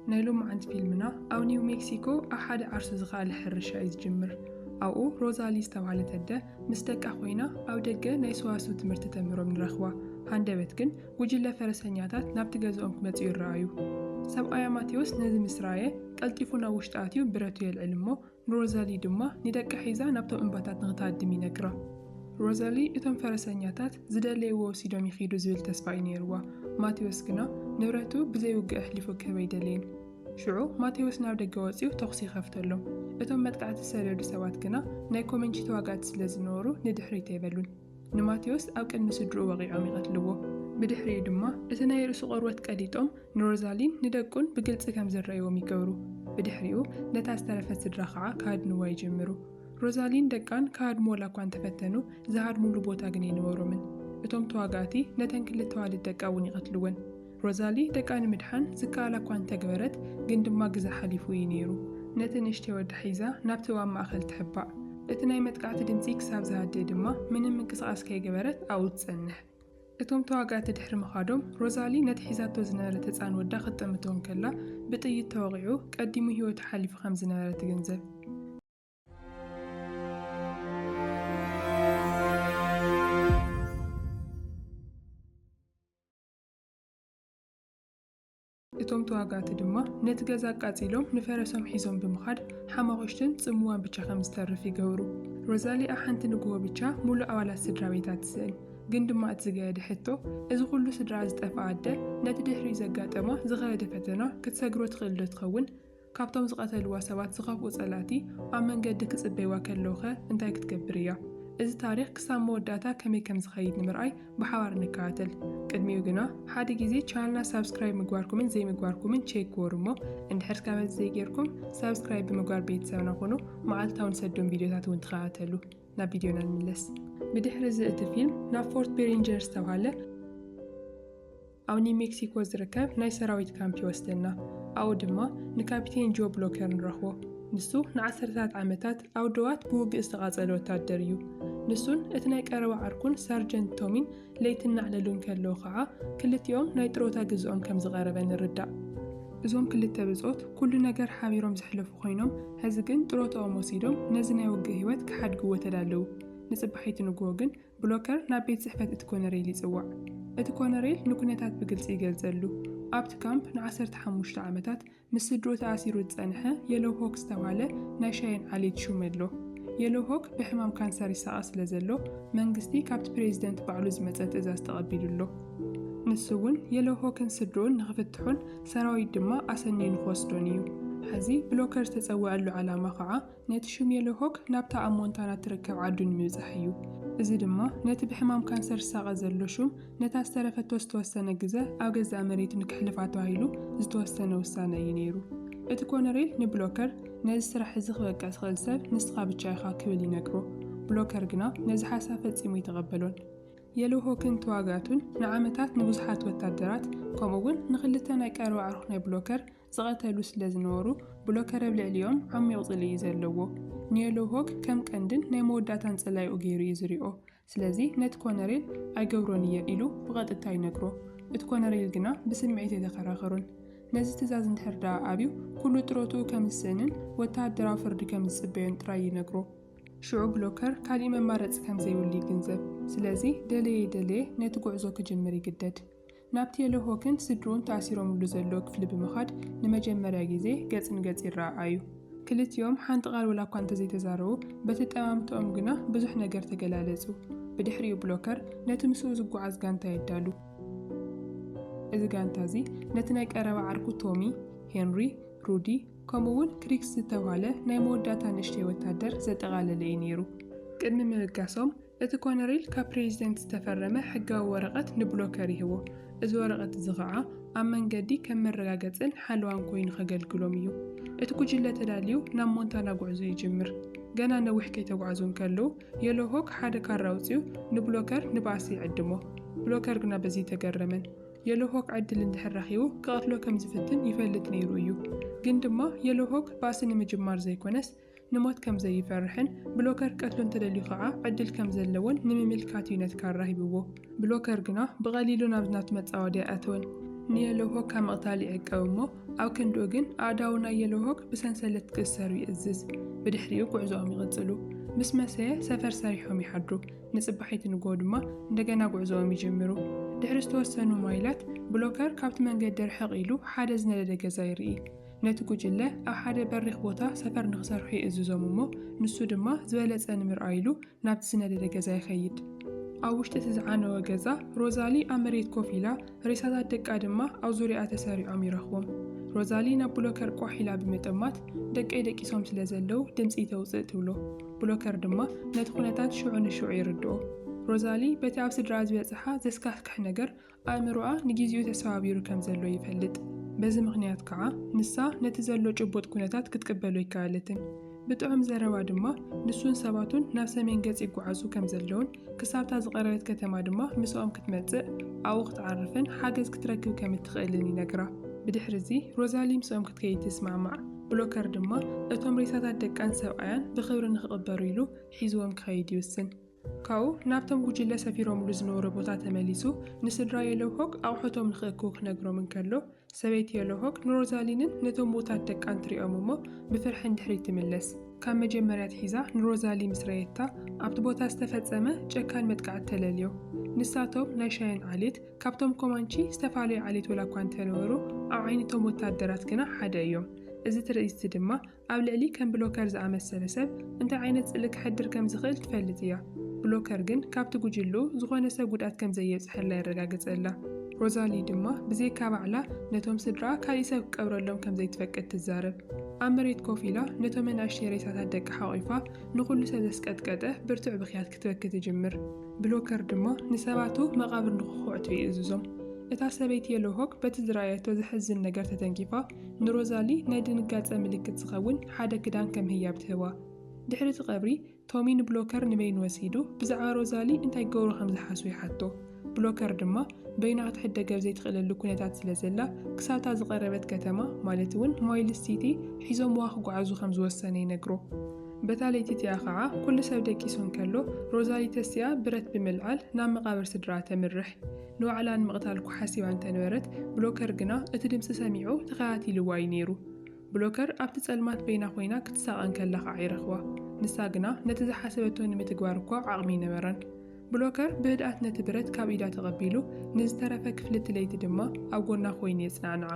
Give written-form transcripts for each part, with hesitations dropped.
نايلوم عند فيلمنا أو نيو مكسيكو أحد عرس زغال حرشة يتجمر أو روزالي استوعلت هدا مستك أخوينا أو دقة نايسواسو تمرت تمرو من رخوة هاندبتكن وجلة فرسانياتات نابتغزوهم كمتيو الرأيو سبقايا ماتيوس نزي مصراية قلتيفونا وشتاتيو براتيو العلمو روزالي دما ندق حيزا نابتو انباتات نغتاد دمي نكرا روزالي اتم فرسانياتات زدالي ووسيدو ميخيدو زبيل تسباي نيروا ماتيوس كنا نوراتو بزي وقع أحلفو كبيدلين شعو ماتيوس ناو دقواتيو تقصي خفتلو اتم متقعت السرير سوات كنا نايكو منشي تواقات سلازنورو ندحري تيبلون نماتيوس أو كان مسدرو وغيعو ميغتلوو بدحري دما اتنا يرسو قروات قديتهم نروزالين ندقون بقلت كام زرعيو ميقورو بدحريو نتاسترفت سدراخعا كاد نواي جمرو روزالين دقان كاد مولا كوان تفتنو زهاد مولو بوتا غني نورو من اتم تواقاتي نتن كل توالد دقاون يغتلوون روزالي دقان مدحان زكالا كوان تقبرت قندما قزا حليفو ينيرو نتن اشتي ود حيزا نابتوان ماخل تحبا اتناي متقعت دمسيك ساب زهاد دما من منكساس كي قبرت أو تسنح اتم تواقعت دحر مخادم روزالي نتحيزاتو زنارة تسعان ودا خطمتون كلا بطيت توقعو قديمو هيوت حالي في 5 زنارة تنزل اتم تواقعت دما نتغزا قاتيلوم نفرسهم حيزهم بمخاد حماغشتن صموان بچا 5 ترف يغورو روزالي احنت نغو بچا مولو اولا سدراويتات سن قندما اتزغاد حتو از كله سدرا زطفاده نت دحري زغاطما زغاده فتنا كتسغرو تخلد تخون كابتم زقتلوا سبات زخافو صلاتي امنجد كصبيوا كلوخه انتي كتكبريا እዚ ታሪክ ክሳብ መወዳታ ከመይ ከም ዝኸይድ ንምርኣይ ብሓባር ንከታተል ቅድሚኡ ግና ሓደ ግዜ ቻናልና ሳብስክራይብ ምግባርኩምን ዘይምግባርኩምን ቼክ ጎርሞ እንድሕር ካበዝ ዘይጌርኩም ሳብስክራይብ ብምግባር ቤተሰብና ኾኑ መዓልታውን ሰዶም ቪድዮታት እውን ትከታተሉ ናብ ቪድዮና ንመለስ ብድሕሪ እዚ እቲ ፊልም ናብ ፎርት ቤሪንጀር ዝተባሃለ ኣብ ኒው ሜክሲኮ ዝርከብ ናይ ሰራዊት ካምፕ ይወስደና ኣብኡ ድማ ንካፒቴን ጆ ብሎከር ንረኽቦ ንሱ ን10 ዓመታት ኣብ ደዋት ብውግእ ዝተቓጸለ ወታደር እዩ ንሱን እቲ ናይ ቀረባ ዓርኩን ሳርጀንት ቶሚን ለይትና ዕለሉን ከለዉ ከዓ ክልቲኦም ናይ ጥሮታ ግዝኦም ከም ዝቐረበ ንርዳእ እዞም ክልተ ብጾት ኩሉ ነገር ሓቢሮም ዝሕለፉ ኮይኖም ሕዚ ግን ጥሮታኦም ወሲዶም ነዚ ናይ ውግእ ህይወት ክሓድግዎ ተዳለዉ ንጽባሒት ንግዎ ግን ብሎከር ናብ ቤት ጽሕፈት እቲ ኮነሬል ይጽዋዕ እቲ ኮነሬል ንኩነታት ብግልጺ ይገልጸሉ ኣብቲ ካምፕ ን15 ዓመታት ምስ ስድሮ ተኣሲሩ ዝጸንሐ የሎ ሆክ ዝተባሃለ ናይ ሻይን ዓሌት ሹመሎ የሎ ሆክ ብሕማም ካንሰር ይሰቓ ስለ ዘሎ መንግስቲ ካብቲ ፕሬዚደንት ባዕሉ ዝመጸ ትእዛዝ ተቐቢሉሎ ንሱ እውን የሎ ሆክን ስድሮን ንኽፍትሑን ሰራዊት ድማ ኣሰነይ ንኽወስዶን እዩ ሕዚ ብሎከር ዝተጸውዐሉ ዓላማ ከዓ ነቲ ሹም የሎ ሆክ ናብታ ኣብ ሞንታና ትርከብ ዓዱ ንምብጻሕ እዩ እዚ ድማ ነቲ ብሕማም ካንሰር ዝሰቐ ዘሎ ሹም ነታ ዝተረፈቶ ዝተወሰነ ግዜ ኣብ ገዛእ መሬቱ ንክሕልፋ ተባሂሉ ዝተወሰነ ውሳነ እዩ ነይሩ እቲ ኮነሬል ንብሎከር ነዚ ስራሕ እዚ ክበቅዕ ዝኽእል ሰብ ንስኻ ብቻ ኢኻ ክብል ይነግሮ ብሎከር ግና ነዚ ሓሳብ ፈጺሙ ይተቐበሎን የሎ ሆክን ተዋጋቱን ንዓመታት ንብዙሓት ወታደራት ከምኡውን ንኽልተ ናይ ቀረባ ዓርኹ ናይ ብሎከር ዝቐተሉ ስለ ዝነበሩ ብሎከር ኣብ ልዕሊኦም ዓሚቕ ጽልኢ እዩ ዘለዎ ንየሎ ሆክ ከም ቀንድን ናይ መወዳእታን ጽላይኡ ገይሩ እዩ ዝሪኦ ስለዚ ነቲ ኮነሬል ኣይገብሮን እየ ኢሉ ብቐጥታ ይነግሮ እቲ ኮነሬል ግና ብስምዒት የተኸራኸሩን ነዚ ትእዛዝ እንድሕር ደኣ ኣብዩ ኩሉ ጥሮትኡ ከም ዝስእንን ወተሃደራዊ ፍርዲ ከም ዝጽበዮን ጥራይ ይነግሮ ሽዑ ብሎከር ካሊእ መማረፂ ከም ዘይብሉ ይግንዘብ ስለዚ ደለየ ነቲ ጉዕዞ ክጅምር ይግደድ ናብቲ የሎ ሆክን ስድሮን ተኣሲሮምሉ ዘለዎ ክፍሊ ብምኻድ ንመጀመርያ ግዜ ገጽ ንገጽ ይረኣዩ ክልቲኦም ሓንቲ ቃል ወላ እኳ እንተዘይተዛረቡ በቲ ጠማምቶኦም ግና ብዙሕ ነገር ተገላለጹ ብድሕሪኡ ብሎከር ነቲ ምስኡ ዝጓዓዝ ጋንታ የዳሉ እዚ ጋንታ እዚ ነቲ ናይ ቀረባ ዓርኩ ቶሚ ሄንሪ ሩዲ ከምኡውን ክሪክስ ዝተባሃለ ናይ መወዳእታ ንእሽተይ ወታደር ዘጠቓለለ እዩ ነይሩ ቅድሚ ምብጋሶም እቲ ኮነሬል ካብ ፕሬዚደንት ዝተፈረመ ሕጋዊ ወረቐት ንብሎከር ይህቦ እዚ ወረቐት እዚ ከዓ ኣብ መንገዲ ከም መረጋገጽን ሓለዋን ኮይኑ ከገልግሎም እዩ እቲ ጉጅለ ተዳልዩ ናብ ሞንታና ጉዕዞ ይጅምር ገና ነዊሕ ከይተጓዓዙን ከለዉ የሎ ሆክ ሓደ ካራ ኣውፂኡ ንብሎከር ንባእሲ ይዕድሞ ብሎከር ግና በዚ ተገረመን የሎ ሆክ ዕድል እንድሕር ረኺቡ ክቐትሎ ከም ዝፍትን ይፈልጥ ነይሩ እዩ ግን ድማ የሎ ሆክ ባእሲ ንምጅማር ዘይኮነስ ንሞት ከም ዘይፈርሕን ብሎከር ቀትሎ እንተደልዩ ከዓ ዕድል ከም ዘለዎን ንምምልካት እዩ ነቲ ካራ ሂብዎ ብሎከር ግና ብቐሊሉ ናብ ናቱ መጻወድያ ኣተወን ንየሎሆክ ካብ ምቕታል ይዕቀብ እሞ ኣብ ክንድኡ ግን ኣእዳውና የሎሆክ ብሰንሰለት ክእሰሩ ይእዝዝ። ብድሕሪኡ ጉዕዞኦም ይቕጽሉ። ምስ መሰየ ሰፈር ሰሪሖም ይሓድሩ። ንጽባሒት ንግሆ ድማ እንደገና ጉዕዞኦም ይጅምሩ። ድሕሪ ዝተወሰኑ ማይላት ብሎከር ካብቲ መንገዲ ርሕቕ ኢሉ ሓደ ዝነደደ ገዛ ይርኢ። ነቲ ጉጅለ ኣብ ሓደ በሪኽ ቦታ ሰፈር ንኽሰርሑ ይእዝዞም እሞ ንሱ ድማ ዝበለጸ ንምርኣይ ኢሉ ናብቲ ዝነደደ ገዛ ይኸይድ። ኣብ ውሽጢ እቲ ዝዓነወ ገዛ ሮዛሊ ኣብ መሬት ኮፍ ኢላ ሬሳታት ደቃ ድማ ኣብ ዙርያኣ ተሰሪዖም ይረኽቦም። ሮዛሊ ናብ ብሎከር ቋሕ ኢላ ብምጥማት ደቀይ ደቂሶም ስለ ዘለው ድምፂ ተውፅእ ትብሎ። ብሎከር ድማ ነቲ ኩነታት ሽዑ ንሽዑ ይርድኦ። ሮዛሊ በቲ ኣብ ስድራ ዝበፅሓ ዘስካሕክሕ ነገር ኣእምሮኣ ንግዚኡ ተሰባቢሩ ከም ዘሎ ይፈልጥ። በዚ ምኽንያት ከዓ ንሳ ነቲ ዘሎ ጭቡጥ ኩነታት ክትቅበሎ ይከኣለትን። ብጥዑም ዘረባ ድማ ንሱን ሰባቱን ናብ ሰሜን ገጽ ይጓዓዙ ከም ዘለውን ክሳብታ ዝቐረበት ከተማ ድማ ምስኦም ክትመጽእ ኣብኡ ክትዓርፍን ሓገዝ ክትረክብ ከም እትኽእልን ይነግራ። ብድሕሪ እዚ ሮዛሊ ምስኦም ክትከይድ ትስማዕማዕ። ብሎከር ድማ እቶም ሬሳታት ደቃን ሰብኣያን ብኽብሪ ንኽቕበሩ ኢሉ ሒዝዎም ክኸይድ ይውስን። ካብኡ ናብቶም ጉጅለ ሰፊሮምሉ ዝነበሩ ቦታ ተመሊሱ ንስድራ የሎሆክ ኣቑሑቶም ንኽእክቡ ክነግሮም እንከሎ ሰበይቲ የሎሆክ ንሮዛሊንን ነቶም ቦታት ደቃን ትሪኦም እሞ ብፍርሕን ድሕሪት ትምለስ። ካብ መጀመርያ ትሒዛ ንሮዛሊ ምስ ረየታ ኣብቲ ቦታ ዝተፈጸመ ጨካን መጥቃዕቲ ተለልዮ። ንሳቶም ናይ ሻይን ዓሌት ካብቶም ኮማንቺ ዝተፈላለዩ ዓሌት ወላ እኳ እንተነበሩ ኣብ ዓይነቶም ወታደራት ግና ሓደ እዮም። እዚ ትርኢት ድማ ኣብ ልዕሊ ከም ብሎከር ዝኣመሰለ ሰብ እንታይ ዓይነት ጽልእ ክሕድር ከም ዝኽእል ትፈልጥ እያ። ብሎከር ግን ካብቲ ጉጅሉ ዝኾነ ሰብ ጉድኣት ከም ዘየብፅሐላ ይረጋግፀላ። ሮዛሊ ድማ ብዘይካ ባዕላ ነቶም ስድራ ካልእ ሰብ ክቀብረሎም ከም ዘይትፈቅድ ትዛረብ። ኣብ መሬት ኮፍ ኢላ ነቶም ኣናእሽተይ ሬሳታት ደቂ ሓቒፋ ንኹሉ ሰብ ዘስቀጥቀጠ ብርቱዕ ብኽያት ክትበኪ ትጅምር። ብሎከር ድማ ንሰባቱ መቓብር ንኽኹዕቱ ይእዝዞም። እታ ሰበይቲ የሎሆክ በቲ ዝረኣየቶ ዝሕዝን ነገር ተተንኪፋ ንሮዛሊ ናይ ድንጋጸ ምልክት ዝኸውን ሓደ ክዳን ከም ህያብ ትህባ። ድሕሪ እቲ ቀብሪ ቶሚ ንብሎከር ንበይኑ ወሲዱ ብዛዕባ ሮዛሊ እንታይ ገብሩ ከም ዝሓስቡ ይሓቶ። ብሎከር ድማ በይና ክትሕደገብ ዘይትኽእለሉ ኩነታት ስለ ዘላ ክሳብታ ዝቐረበት ከተማ ማለት እውን ሞይልስ ሲቲ ሒዞምዋ ክጓዓዙ ከም ዝወሰነ ይነግሮ። በታ ለይቲ እቲኣ ከዓ ኩሉ ሰብ ደቂሱ እንከሎ ሮዛሊ ተስቲኣ ብረት ብምልዓል ናብ መቓብር ስድራ ተምርሕ። ንባዕላ ንምቕታል እኳ ሓሲባ እንተነበረት ብሎከር ግና እቲ ድምፂ ሰሚዑ ተኸታቲልዋ እዩ ነይሩ። ብሎከር ኣብቲ ጸልማት በይና ኮይና ክትሳቐን ከላ ከዓ ይረኽባ። ንሳ ግና ነቲ ዝሓሰበቶ ንምትግባር እኳ ዓቕሚ ይነበረን። ብሎከር ብህድኣት ነቲ ብረት ካብ ኢዳ ተቐቢሉ ንዝተረፈ ክፍሊ እቲ ለይቲ ድማ ኣብ ጎና ኮይኑ የጽናንዓ።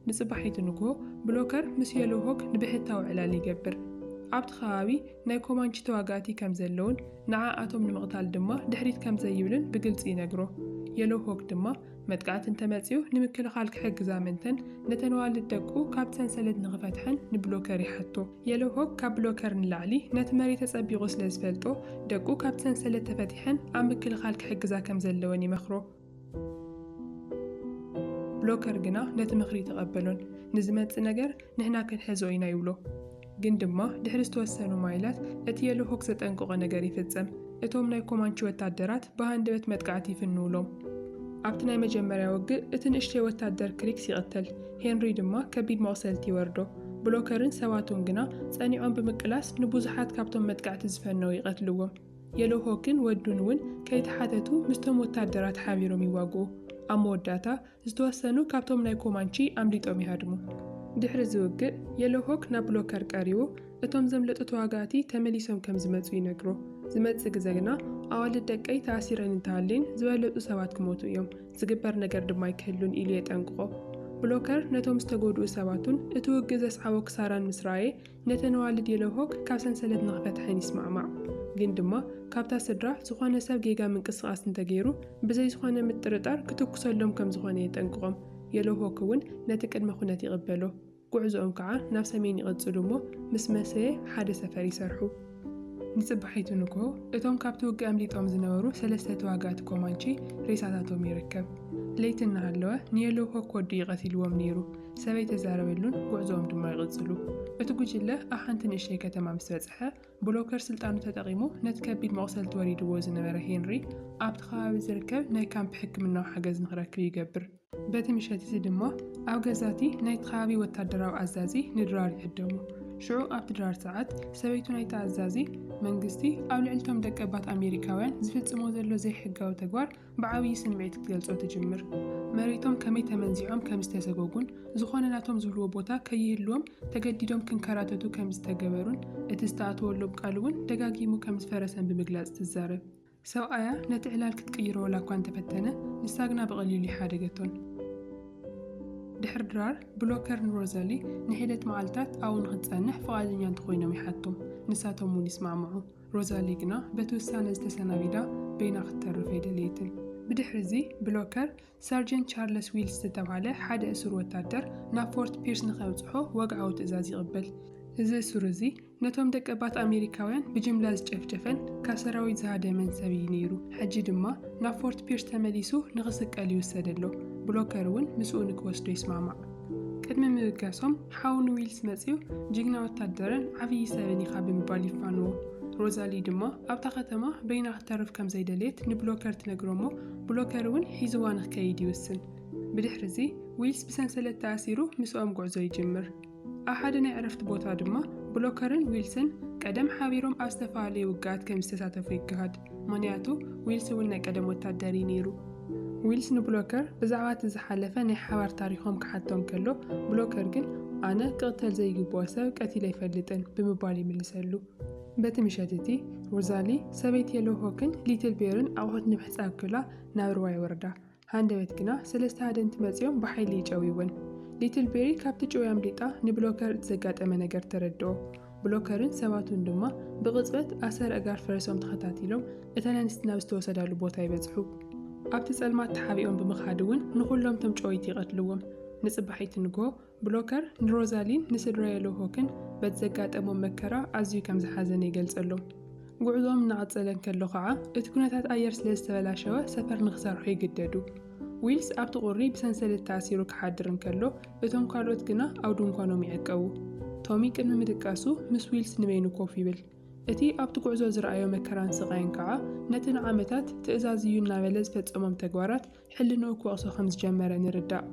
ንጽባሒቱ ንግሆ ብሎከር ምስ የሎሆክ ንብሕታዊ ዕላል ይገብር። ኣብቲ ከባቢ ናይ ኮማንቺ ተዋጋእቲ ከም ዘለውን ንዓኣቶም ንምቕታል ድማ ድሕሪት ከም ዘይብልን ብግልፂ ይነግሮ። የሎሆክ ድማ መጥቃዕቲ እንተመጺኡ ንምክልኻል ክሕግዛ ምንተን ነተን ኣዋልድ ደቁ ካብ ሰንሰለት ንኽፈትሐን ንብሎከር ይሓቶ። የሎሆክ ካብ ብሎከር ንላዕሊ ነቲ መሬት ተጸቢቑ ስለ ዝፈልጦ ደቁ ካብ ሰንሰለት ተፈቲሐን ኣብ ምክልኻል ክሕግዛ ከም ዘለወን ይመኽሮ። ብሎከር ግና ነቲ ምኽሪ ተቐበሎን ንዝመጽእ ነገር ንሕና ክንሕዞ ኢና ይብሎ። ግን ድማ ድሕሪ ዝተወሰኑ ማይላት እቲ የሎሆክ ዘጠንቅቆ ነገር ይፍጸም። እቶም ናይ ኮማንቺ ወታደራት ብሃንደበት መጥቃዕቲ ይፍንውሎም። ኣብቲ ናይ መጀመርያ ወግእ እቲ ንእሽተይ ወታደር ክሪክስ ይቕተል። ሄንሪ ድማ ከቢድ መቕሰልቲ ይወርዶ። ብሎከርን ሰባቱን ግና ጸኒዖም ብምቅላስ ንብዙሓት ካብቶም መጥቃዕቲ ዝፈነው ይቐትልዎም። የሎሆክን ወዱን እውን ከይተሓተቱ ምስቶም ወታደራት ሓቢሮም ይዋግኡ። ኣብ መወዳእታ ዝተወሰኑ ካብቶም ናይ ኮማንቺ ኣምሊጦም ይሃድሙ። ድሕሪ ዝውግእ የሎሆክ ናብ ብሎከር ቀሪቡ እቶም ዘምለጡ ተዋጋእቲ ተመሊሶም ከም ዝመጹ ይነግሮ። ዝመጽእ ግዜ ግና ኣዋልድ ደቀይ ተኣሲረን እንተሃልየን ዝበለጡ ሰባት ክሞቱ እዮም፣ ዝግበር ነገር ድማ ይክህሉን ኢሉ የጠንቅቆ። ብሎከር ነቶም ዝተጎድኡ ሰባቱን እቲ ውግእ ዘስዓቦ ክሳራን ምስ ረኣየ ነተን ኣዋልድ የሎሆክ ካብ ሰንሰለት ንኽፈትሐን ይስማዕማዕ። ግን ድማ ካብታ ስድራ ዝኾነ ሰብ ጌጋ ምንቅስቓስ እንተገይሩ ብዘይ ዝኾነ ምጥርጣር ክትኩሰሎም ከም ዝኾነ የጠንቅቖም። የሎሆክ እውን ነቲ ቅድመ ኩነት ይቕበሎ። ጉዕዞኦም ከዓ ናብ ሰሜን ይቕጽሉ እሞ ምስ መሰየ ሓደ ሰፈር ይሰርሑ። ንጽባሒቱ ንግሆ እቶም ካብቲ ውግእ ኣምሊጦም ዝነበሩ 3 ተዋጋእቲ ኮማንቺ ሬሳታቶም ይርከብ። ለይቲ እናሃለወ ንየሎሆክ ወዱ ይቐቲልዎም ነይሩ። ሰበይ ተዛረበሉን ጉዕዞኦም ድማ ይቕጽሉ። እቲ ጉጅለ ኣብ ሓንቲ ንእሽተይ ከተማ ምስ በጽሐ ብሎከር ስልጣኑ ተጠቒሙ ነቲ ከቢድ መቕሰልቲ ወሪድዎ ዝነበረ ሄንሪ ኣብቲ ከባቢ ዝርከብ ናይ ካምፕ ሕክምናዊ ሓገዝ ንኽረክብ ይገብር። በቲ ምሸት እዚ ድማ ኣብ ገዛቲ ናይቲ ከባቢ ወታደራዊ ኣዛዚ ንድራር ይዕደሙ። ሽዑ ኣብቲ ድራር ሰዓት ሰበይቱ ናይቲ ኣዛዚ መንግስቲ ኣብ ልዕልቶም ደቀባት ኣሜሪካውያን ዝፍጽሞ ዘሎ ዘይሕጋዊ ተግባር ብዓብዪ ስምዒት ክትገልጾ ትጅምር። መሬቶም ከመይ ተመንዚዖም ከም ዝተሰጎጉን ዝኾነ ናቶም ዝብልዎ ቦታ ከይህልዎም ተገዲዶም ክንከራተቱ ከም ዝተገበሩን እቲ ዝተኣተወሎም ቃል እውን ደጋጊሙ ከም ዝፈረሰን ብምግላጽ ትዛረብ። ሰብኣያ ነቲ ዕላል ክትቅይሮ ወላ እኳ እንተፈተነ ንሳ ግና ብቐሊሉ ይሓደገቶን። ድሕሪ ድራር ብሎከር ንሮዛሊ ንሒደት መዓልትታት ኣብኡ ንኽትጸንሕ ፈቓደኛ እንተኾይኖም ይሓቶም። ንሳቶም እውን ይስማዕምዑ። ሮዛሊ ግና በቲ ውሳነ ዝተሰናቢዳ በይና ክትተርፍ ኣይደለየትን። ብድሕሪዚ ብሎከር ሰርጀንት ቻርለስ ዊልስ ዝተባሃለ ሓደ እስር ወታደር ናብ ፎርት ፒርስ ንኸብጽሖ ወግዓዊ ትእዛዝ ይቕበል። እዚ እስር እዚ ነቶም ደቀባት ኣሜሪካውያን ብጅምላ ዝጨፍጨፈን ካብ ሰራዊት ዝሃደመን ሰብ እዩ ነይሩ። ሕጂ ድማ ናብ ፎርት ፒርስ ተመሊሱ ንኽስቀል ይውሰደሎ። ብሎከር እውን ምስኡ ንክወስዶ ይስማማዕ። ቅድሚ ምብጋሶም ሓውን ዊልስ መጺኡ ጅግና ወታደርን ዓብዪ ሰብን ኢኻ ብምባል ይፋንዎ። ሮዛሊ ድማ ኣብታ ከተማ በይና ክትተርፍ ከም ዘይደልየት ንብሎከር ትነግሮሞ። ብሎከር እውን ሒዝዋ ንኽከይድ ይውስን። ብድሕሪዚ ዊልስ ብሰንሰለት ተኣሲሩ ምስኦም ጉዕዞ ይጅምር። ኣብ ሓደ ናይ ዕረፍቲ ቦታ ድማ ብሎከርን ዊልስን ቀደም ሓቢሮም ኣብ ዝተፈላለዩ ውግኣት ከም ዝተሳተፉ ይገሃድ። ምክንያቱ ዊልስ እውን ናይ ቀደም ወታደሪ ነይሩ። ዊልስ ንብሎከር ብዛዕባ እቲ ዝሓለፈ ናይ ሓባር ታሪኾም ክሓቶም ከሎ ብሎከር ግን ኣነ ክቕተል ዘይግብኦ ሰብ ቀቲለ ኣይፈልጥን ብምባል ይምልሰሉ። በቲ ምሸት እቲ ሮዛሊ ሰበይቲ የሎ ሆክን ሊትል ቤርን ኣቑሑት ንምሕፃብ ክብላ ናብ ሩባ ይወርዳ። ሃንደበት ግና ሰለስተ ሃደንቲ መጺኦም ብሓይሊ ይጨውይውን። ሊትል ቤሪ ካብቲ ጭውያ ኣምሊጣ ንብሎከር ዘጋጠመ ነገር ተረድኦ። ብሎከርን ሰባቱን ድማ ብቕጽበት ኣሰር ኣጋር ፈረሶም ተኸታቲሎም እተን ኣንስቲ ናብ ዝተወሰዳሉ ቦታ ይበጽሑ። ኣብቲ ጸልማት ተሓቢኦም ብምኻድ እውን ንኹሎም ቶም ጨወይቲ ይቐትልዎም። ንጽባሒት ንግሆ ብሎከር ንሮዛሊን ንስድራ የሎ ሆክን በቲ ዘጋጠሞም መከራ ኣዝዩ ከም ዝሓዘነ ይገልጸሎም። ጉዕዞም እናቐጸለን ከሎ ከዓ እቲ ኩነታት ኣየር ስለ ዝተበላሸወ ሰፈር ንኽሰርሑ ይግደዱ። ዊልስ ኣብቲ ቁሪ ብሰንሰለት ተኣሲሩ ክሓድር እንከሎ እቶም ካልኦት ግና ኣብ ድንኳኖም ይዕቀቡ። ቶሚ ቅድሚ ምድቃሱ ምስ ዊልስ ንበይኑ ኮፍ ይብል። እቲ ኣብቲ ጉዕዞ ዝረኣዮ መከራን ስቃይን ከዓ ነቲ ንዓመታት ትእዛዝ እዩ እናበለ ዝፈጸሞም ተግባራት ሕልንኡ ክወቕሶ ከም ዝጀመረ ንርዳእ።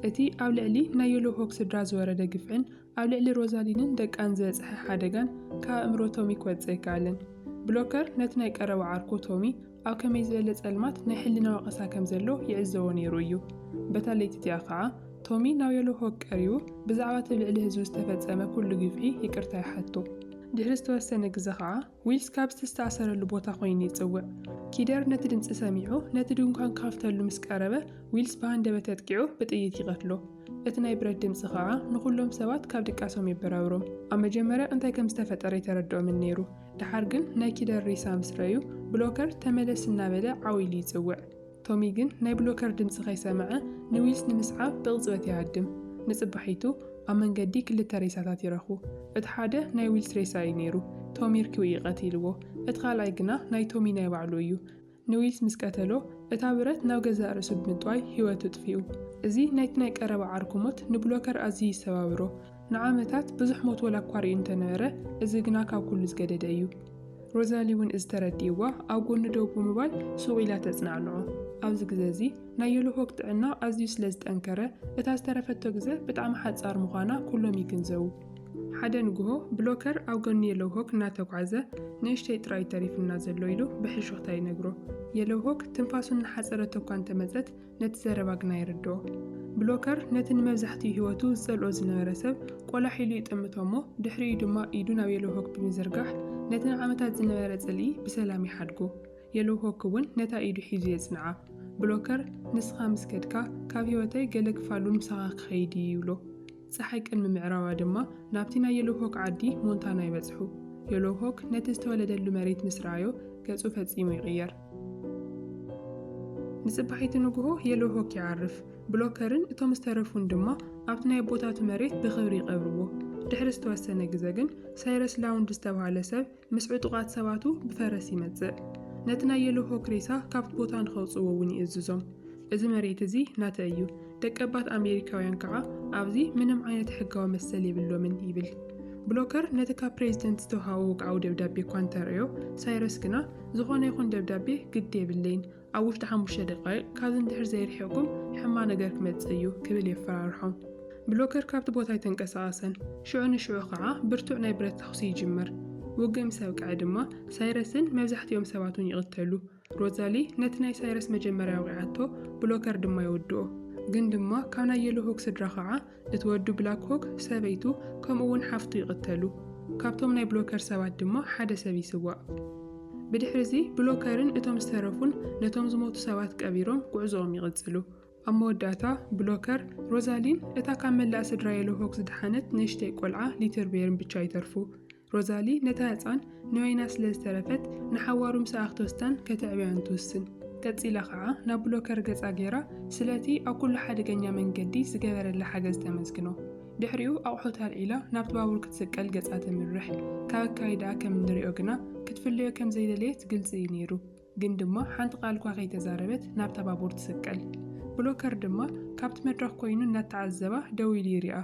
እቲ ኣብ ልዕሊ ናይ የሎ ሆክ ስድራ ዝወረደ ግፍዕን ኣብ ልዕሊ ሮዛሊንን ደቃን ዝበጽሐ ሓደጋን ካብ ኣእምሮ ቶሚ ክወጽእ ኣይከኣለን። ብሎከር ነቲ ናይ ቀረባ ዓርኮ ቶሚ ኣብ ከመይ ዝበለ ጸልማት ናይ ሕልና ወቐሳ ከም ዘሎ ይዕዘቦ ነይሩ እዩ። በታ ለይቲ እቲኣ ከዓ ቶሚ ናብ የሎ ሆክ ቀሪቡ ብዛዕባ እቲ ልዕሊ ህዝቢ ዝተፈጸመ ኩሉ ግፍዒ ይቅርታ ይሓቶ። ድሕሪ ዝተወሰነ ግዜ ከዓ ዊልስ ካብ ዝተኣሰረሉ ቦታ ኮይኑ ይጽውዕ። ኪደር ነቲ ድምፂ ሰሚዑ ነቲ ድንኳን ካፍተሉ ምስ ቀረበ ዊልስ ብሃንደበት ተጥቂዑ ብጥይት ይቐትሎ። እቲ ናይ ብረት ድምፂ ከዓ ንኹሎም ሰባት ካብ ድቃሶም ይበራብሮም። ኣብ መጀመርያ እንታይ ከም ዝተፈጠረ ይተረድኦምን ነይሩ። ድሓር ግን ናይ ኪደር ሬሳ ምስ ረኣዩ ብሎከር ተመለስ እናበለ ዓዊሉ ይጽውዕ። ቶሚ ግን ናይ ብሎከር ድምፂ ከይሰምዐ ንዊልስ ንምስዓብ ብቕጽበት ይሃድም። ንጽባሒቱ ኣብ መንገዲ ክልተ ሬሳታት ይረኽቡ። እቲ ሓደ ናይ ዊልስ ሬሳ እዩ ነይሩ። ቶሚ ርኪቡ ይቐቲልዎ። እቲ ካልኣይ ግና ናይ ቶሚ ናይ ባዕሉ እዩ። ንዊልስ ምስ ቀተሎ እታ ብረት ናብ ገዛእ ርእሱ ብምጥዋይ ህይወቱ ጥፊኡ። እዚ ናይቲ ናይ ቀረባ ዓርኩሞት ንብሎከር ኣዝዩ ይሰባብሮ። ንዓመታት ብዙሕ ሞት ወላ እኳ ርኡ እንተነበረ እዚ ግና ካብ ኩሉ ዝገደደ እዩ። ሮዛሊ እውን እዚ ተረዲእዋ ኣብ ጎኑ ደው ብምባል ሱቕ ኢላ ተጽናዕንዖ። ኣብዚ ግዜ እዚ ናይ የሎ ሆክ ጥዕና ኣዝዩ ስለ ዝጠንከረ እታ ዝተረፈቶ ግዜ ብጣዕሚ ሓጻር ምዃና ኩሎም ይግንዘቡ። ሓደ ንግሆ ብሎከር ኣብ ጎኒ የሎ ሆክ እናተጓዓዘ ንእሽተይ ጥራይ ተሪፍና ዘሎ ኢሉ ብሕሹኽታ ይነግሮ። የሎ ሆክ ትንፋሱን እናሓፀረቶ እኳ እንተመፀት ነቲ ዘረባ ግና ይርድኦ። ብሎከር ነቲ ንመብዛሕትኡ ህይወቱ ዝጸልኦ ዝነበረ ሰብ ቆላሒሉ ይጥምቶ እሞ ድሕሪኡ ድማ ኢዱ ናብ የሎ ሆክ ብምዝርጋሕ ነቲ ንዓመታት ዝነበረ ጽልኢ ብሰላም ይሓድጎ። የሎ ሆክ እውን ነታ ኢዱ ሒዙ የጽንዓ። ብሎከር ንስኻ ምስ ከድካ ካብ ህይወተይ ገለ ክፋሉን ምሳኻ ክኸይድ ይብሎ። ፀሓይ ቅድሚ ምዕራባ ድማ ናብቲ ናይ የሎ ሆክ ዓዲ ሞንታና ይበጽሑ። የሎ ሆክ ነቲ ዝተወለደሉ መሬት ምስ ረኣዮ ገጹ ፈጺሙ ይቕየር። ንጽባሒት ንግሆ የሎ ሆክ ይዓርፍ። ብሎከርን እቶም ዝተረፉን ድማ ኣብቲ ናይ ቦታቱ መሬት ብኽብሪ ይቐብርዎ። ድሕሪ ዝተወሰነ ግዜ ግን ሳይረስ ላውንድ ዝተባሃለ ሰብ ምስ ዕጡቓት ሰባቱ ብፈረስ ይመጽእ። ነቲ ናይ የሎ ሆክ ሬሳ ካብቲ ቦታ ንኸውፅዎ እውን ይእዝዞም። እዚ መሬት እዚ ናተ እዩ። ደቀባት ኣሜሪካውያን ከዓ ኣብዚ ምንም ዓይነት ሕጋዊ መሰል የብሎምን ይብል። ብሎከር ነቲ ካብ ፕሬዚደንት ዝተውሃቦ ውግዓዊ ደብዳቤ እኳ እንተርእዮ ሳይረስ ግና ዝኾነ ይኹን ደብዳቤ ግዲ የብለይን ኣብ ውሽጢ 5 ደቂቕ ካብዚ እንድሕር ዘይርሕቕኩም ሕማ ነገር ክመጽእ እዩ ክብል የፈራርሖም። ብሎከር ካብቲ ቦታ ይተንቀሳቐሰን። ሽዑ ንሽዑ ከዓ ብርቱዕ ናይ ብረት ተኹሲ ይጅመር። ውግእ ምስ ኣብቅዐ ድማ ሳይረስን መብዛሕትኦም ሰባቱን ይቕተሉ። ሮዛሊ ነቲ ናይ ሳይረስ መጀመርያ ወቂዓቶ ብሎከር ድማ ይወድኦ ግን ድማ ካብ ናይ የሎ ሆግ ስድራ ከዓ እትወዱ ብላክ ሆግ ሰበይቱ ከምኡ እውን ሓፍቱ ይቅተሉ ካብቶም ናይ ብሎከር ሰባት ድማ ሓደ ሰብ ይስዋዕ ብድሕሪዚ ብሎከርን እቶም ዝተረፉን ነቶም ዝሞቱ ሰባት ቀቢሮም ጉዕዞኦም ይቅጽሉ ኣብ መወዳእታ ብሎከር ሮዛሊን እታ ካብ መላእ ስድራ የሎ ሆግ ዝድሓነት ንእሽተይ ቆልዓ ሊትር ቤርን ብቻ ይተርፉ ሮዛሊ ነታ ህፃን ንወይና ስለ ዝተረፈት ንሓዋሩ ምስ ኣኽቶስታን ከተዕብያን ትውስን ቀፂላ ከዓ ናብ ብሎከር ገጻ ገይራ ስለቲ ኣብ ኩሉ ሓደገኛ መንገዲ ዝገበረላ ሓገዝ ተመስግኖ ድሕሪኡ ኣቑሑት ኣልዒላ ናብቲ ባቡር ክትስቀል ገጻ ተምርሕ ካብ ኣካይዳ ከም እንሪኦ ግና ክትፍለዮ ከም ዘይደለየት ግልፂ እዩ ነይሩ ግን ድማ ሓንቲ ቃል እኳ ከይተዛረበት ናብታ ባቡር ትስቀል ብሎከር ድማ ካብቲ መድረኽ ኮይኑ እናተዓዘባ ደው ኢሉ ይሪኣ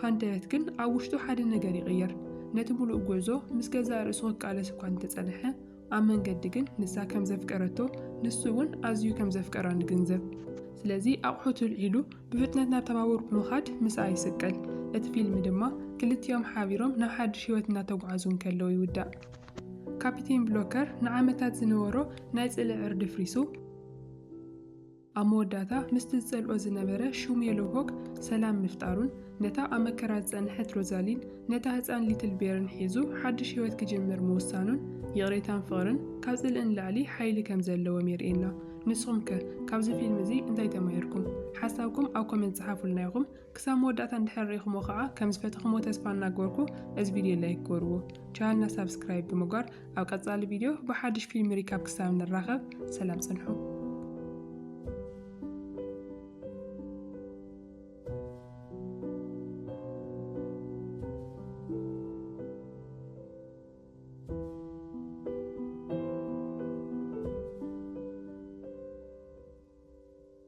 ሃንደበት ግን ኣብ ውሽጡ ሓደ ነገር ይቕየር ነቲ ሙሉእ ጉዕዞ ምስ ገዛ ርእሱ ክቃለስ እኳ እንተጸንሐ ኣብ መንገዲ ግን ንሳ ከም ዘፍቀረቶ ንሱ እውን ኣዝዩ ከም ዘፍቀራ ንግንዘብ ስለዚ ኣቑሑት ኣልዒሉ ብፍጥነት ናብ ተባቡር ብምኻድ ምስኣ ይስቀል እቲ ፊልም ድማ ክልቲኦም ሓቢሮም ናብ ሓድሽ ህይወት እናተጓዓዙ ከለው ይውዳእ ካፒቴን ብሎከር ንዓመታት ዝነበሮ ናይ ጽልዕ ዕርዲ ፍሪሱ ኣብ መወዳእታ ምስቲ ዝጸልኦ ዝነበረ ሹም የሎ ሆግ ሰላም ምፍጣሩን ነታ ኣብ መከራ ዝጸንሐት ሮዛሊን ነታ ህፃን ሊትል ቤርን ሒዙ ሓድሽ ህይወት ክጅምር ምውሳኑን ይቕሬታን ፍቕርን ካብ ጽልእን ላዕሊ ሓይሊ ከም ዘለዎም የርእየና ንስኹም ከ ካብዚ ፊልም እዚ እንታይ ተማሂርኩም ሓሳብኩም ኣብ ኮሜንት ጽሓፉልና ይኹም ክሳብ መወዳእታ እንድሕር ሪኢኹሞ ከዓ ከም ዝፈተኹሞ ተስፋ እናገበርኩ እዚ ቪድዮ ላይክ ገርዎ ቻናልና ሳብስክራይብ ብምግባር ኣብ ቀጻሊ ቪድዮ ብሓድሽ ፊልም ሪካፕ ክሳብ ንራኸብ ሰላም ጽንሑ